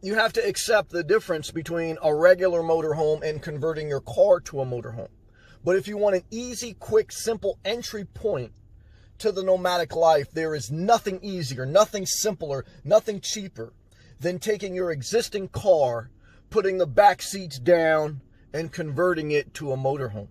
you have to accept the difference between a regular motorhome and converting your car to a motorhome. But if you want an easy, quick, simple entry point to the nomadic life, there is nothing easier, nothing simpler, nothing cheaper than taking your existing car, putting the back seats down, and converting it to a motorhome.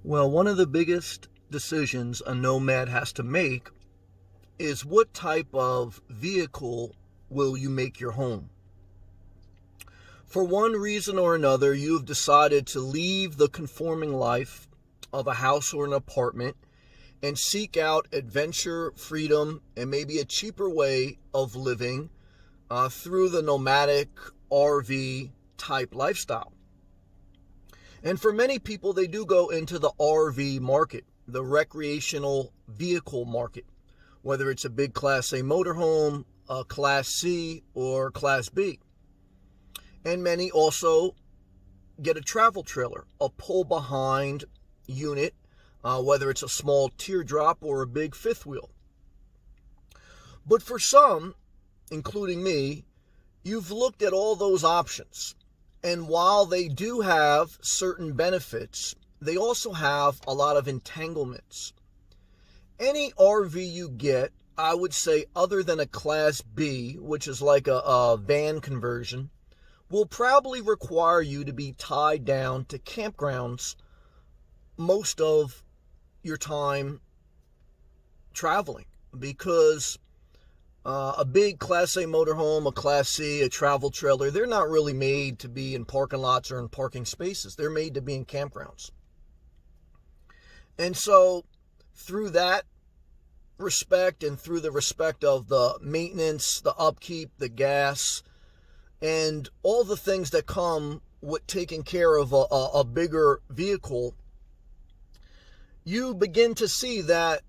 Well, one of the biggest decisions a nomad has to make is what type of vehicle will you make your home? For one reason or another, you have decided to leave the conforming life of a house or an apartment and seek out adventure, freedom, and maybe a cheaper way of living through the nomadic RV type lifestyle. And for many people, they do go into the RV market, the recreational vehicle market, whether it's a big Class A motorhome, a Class C, or Class B. And many also get a travel trailer, a pull-behind unit, whether it's a small teardrop or a big fifth wheel. But for some, including me, you've looked at all those options. And while they do have certain benefits, they also have a lot of entanglements. Any RV you get, I would say, other than a Class B, which is like a van conversion, will probably require you to be tied down to campgrounds most of your time traveling, because a big Class A motorhome, a Class C, a travel trailer, they're not really made to be in parking lots or in parking spaces. They're made to be in campgrounds. And so through that respect and through the respect of the maintenance, the upkeep, the gas, and all the things that come with taking care of a bigger vehicle, you begin to see that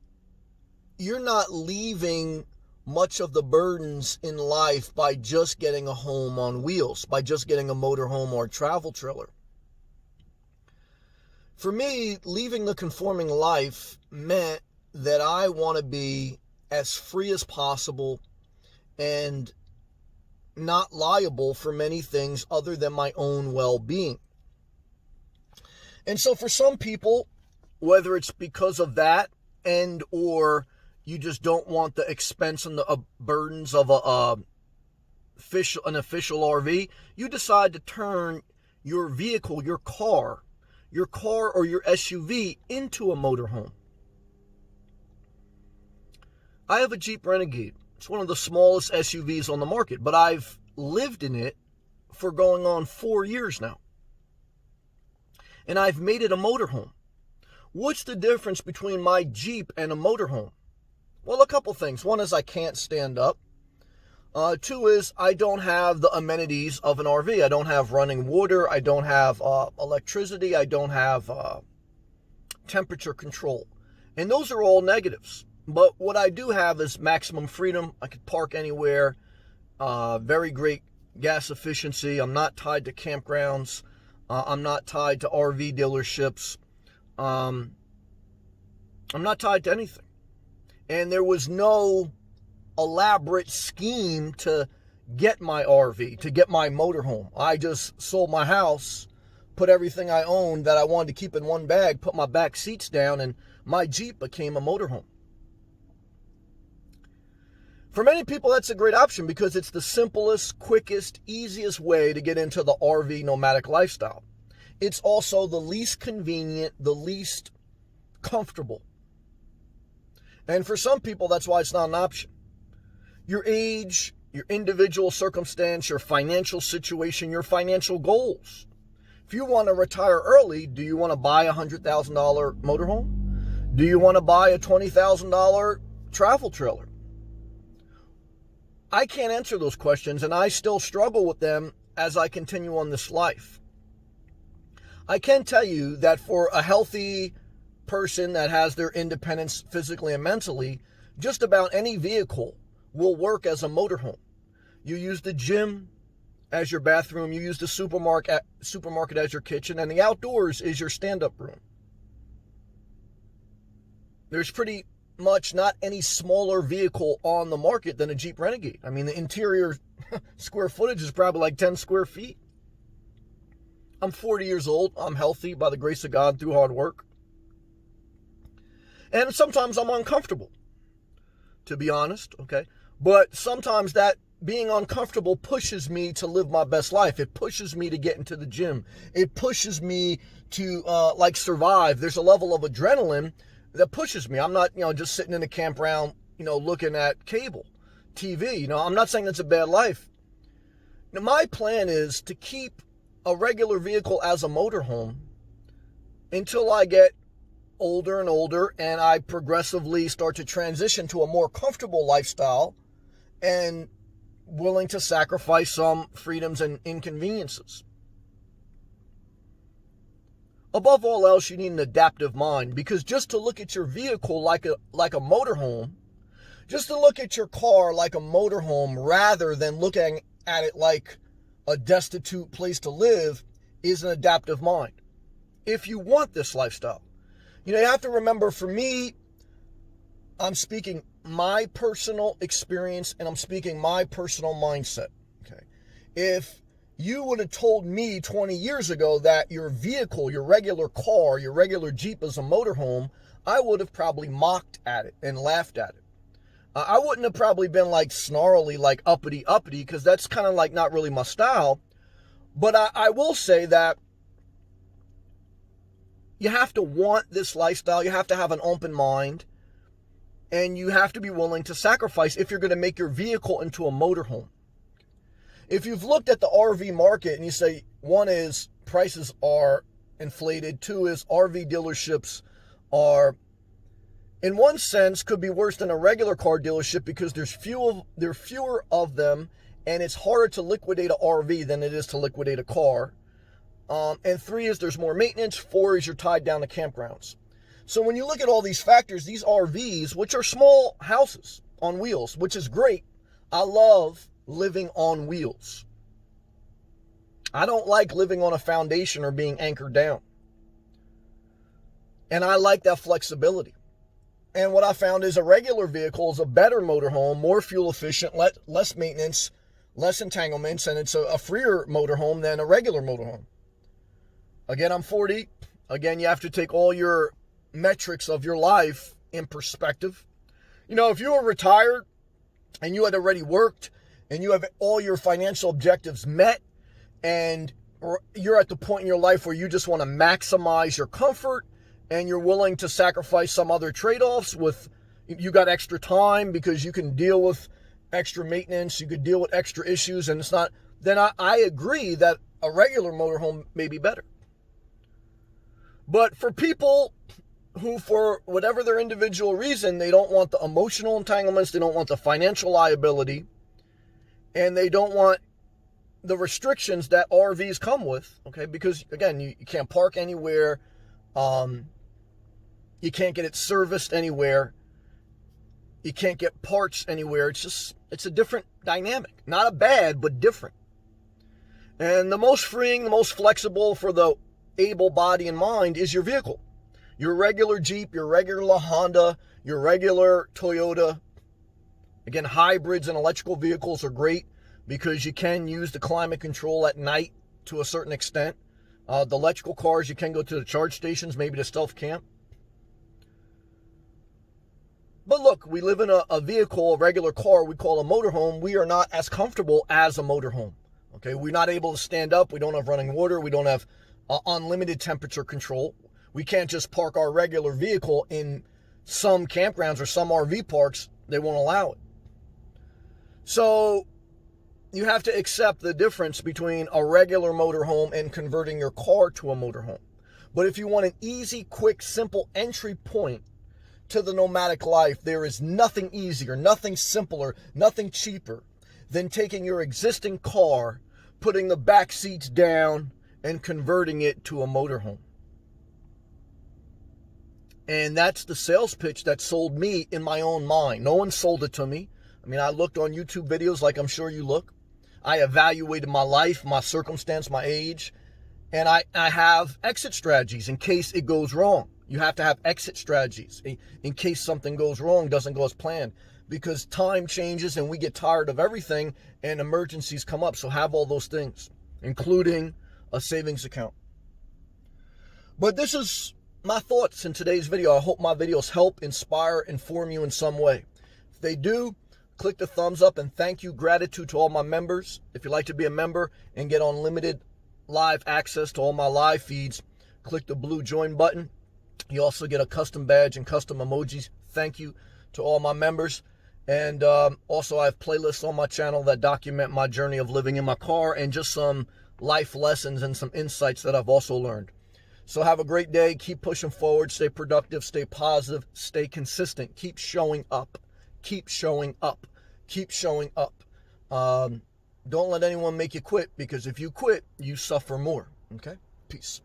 you're not leaving much of the burdens in life by just getting a home on wheels, by just getting a motorhome or a travel trailer. For me, leaving the conforming life meant that I want to be as free as possible and not liable for many things other than my own well-being. And so for some people, whether it's because of that and or you just don't want the expense and the burdens of an official RV, you decide to turn your vehicle, your car or your SUV into a motorhome. I have a Jeep Renegade. It's one of the smallest SUVs on the market, but I've lived in it for going on 4 years now. And I've made it a motorhome. What's the difference between my Jeep and a motorhome? Well, a couple things. One is I can't stand up. Two is I don't have the amenities of an RV. I don't have running water. I don't have electricity. I don't have temperature control. And those are all negatives. But what I do have is maximum freedom. I could park anywhere. Very great gas efficiency. I'm not tied to campgrounds. I'm not tied to RV dealerships. I'm not tied to anything. And there was no elaborate scheme to get my RV, to get my motorhome. I just sold my house, put everything I owned that I wanted to keep in one bag, put my back seats down, and my Jeep became a motorhome. For many people, that's a great option because it's the simplest, quickest, easiest way to get into the RV nomadic lifestyle. It's also the least convenient, the least comfortable. And for some people, that's why it's not an option. Your age, your individual circumstance, your financial situation, your financial goals. If you want to retire early, do you want to buy a $100,000 motorhome? Do you want to buy a $20,000 travel trailer? I can't answer those questions, and I still struggle with them as I continue on this life. I can tell you that for a healthy person that has their independence physically and mentally, just about any vehicle will work as a motorhome. You use the gym, as your bathroom, you use the supermarket as your kitchen, and the outdoors is your stand-up room. There's pretty much not any smaller vehicle on the market than a Jeep Renegade. I mean, the interior square footage is probably like 10 square feet. I'm 40 years old. I'm healthy by the grace of God through hard work. And sometimes I'm uncomfortable, to be honest, okay? But sometimes that being uncomfortable pushes me to live my best life. It pushes me to get into the gym. It pushes me to, survive. There's a level of adrenaline that pushes me. I'm not, just sitting in a campground, looking at cable TV. I'm not saying that's a bad life. Now, my plan is to keep a regular vehicle as a motorhome until I get older and older and I progressively start to transition to a more comfortable lifestyle and willing to sacrifice some freedoms and inconveniences. Above all else, you need an adaptive mind, because just to look at your vehicle like a motorhome, just to look at your car like a motorhome rather than looking at it like a destitute place to live is an adaptive mind. If you want this lifestyle, you have to remember, for me, I'm speaking my personal experience and I'm speaking my personal mindset. Okay. If you would have told me 20 years ago that your vehicle, your regular car, your regular Jeep is a motorhome, I would have probably mocked at it and laughed at it. I wouldn't have probably been like snarly, like uppity, because that's kind of like not really my style. But I will say that you have to want this lifestyle. You have to have an open mind. And you have to be willing to sacrifice if you're going to make your vehicle into a motorhome. If you've looked at the RV market and you say, one is prices are inflated, two is RV dealerships are, in one sense, could be worse than a regular car dealership because there are fewer of them, and it's harder to liquidate an RV than it is to liquidate a car. And three is there's more maintenance. Four is you're tied down to campgrounds. So when you look at all these factors, these RVs, which are small houses on wheels, which is great. I love living on wheels. I don't like living on a foundation or being anchored down. And I like that flexibility. And what I found is a regular vehicle is a better motorhome, more fuel efficient, less maintenance, less entanglements, and it's a freer motorhome than a regular motorhome. Again, I'm 40. Again, you have to take all your metrics of your life in perspective. If you were retired and you had already worked and you have all your financial objectives met and you're at the point in your life where you just want to maximize your comfort and you're willing to sacrifice some other trade-offs with, you got extra time because you can deal with extra maintenance, you could deal with extra issues, and it's not, then I agree that a regular motorhome may be better. But for people who, for whatever their individual reason, they don't want the emotional entanglements, they don't want the financial liability, and they don't want the restrictions that RVs come with, okay? Because, again, you can't park anywhere, you can't get it serviced anywhere, you can't get parts anywhere. It's a different dynamic. Not a bad, but different. And the most freeing, the most flexible for the able body and mind is your vehicle. Your regular Jeep, your regular Honda, your regular Toyota. Again, hybrids and electrical vehicles are great because you can use the climate control at night to a certain extent. The electrical cars, you can go to the charge stations, maybe to stealth camp. But look, we live in a vehicle, a regular car we call a motorhome. We are not as comfortable as a motorhome. Okay, we're not able to stand up. We don't have running water. We don't have unlimited temperature control. We can't just park our regular vehicle in some campgrounds or some RV parks. They won't allow it. So you have to accept the difference between a regular motorhome and converting your car to a motorhome. But if you want an easy, quick, simple entry point to the nomadic life, there is nothing easier, nothing simpler, nothing cheaper than taking your existing car, putting the back seats down, and converting it to a motorhome. And that's the sales pitch that sold me in my own mind. No one sold it to me. I mean, I looked on YouTube videos like I'm sure you look. I evaluated my life, my circumstance, my age, and I have exit strategies in case it goes wrong. You have to have exit strategies in case something goes wrong, doesn't go as planned, because time changes and we get tired of everything and emergencies come up. So have all those things, including a savings account. But this is my thoughts in today's video. I hope my videos help, inspire, inform you in some way. If they do, click the thumbs up, and thank you, gratitude to all my members. If you'd like to be a member and get unlimited live access to all my live feeds, click the blue join button. You also get a custom badge and custom emojis. Thank you to all my members. And also I have playlists on my channel that document my journey of living in my car and just some life lessons and some insights that I've also learned. So have a great day. Keep pushing forward. Stay productive. Stay positive. Stay consistent. Keep showing up. Keep showing up. Keep showing up. Don't let anyone make you quit, because if you quit, you suffer more. Okay? Peace.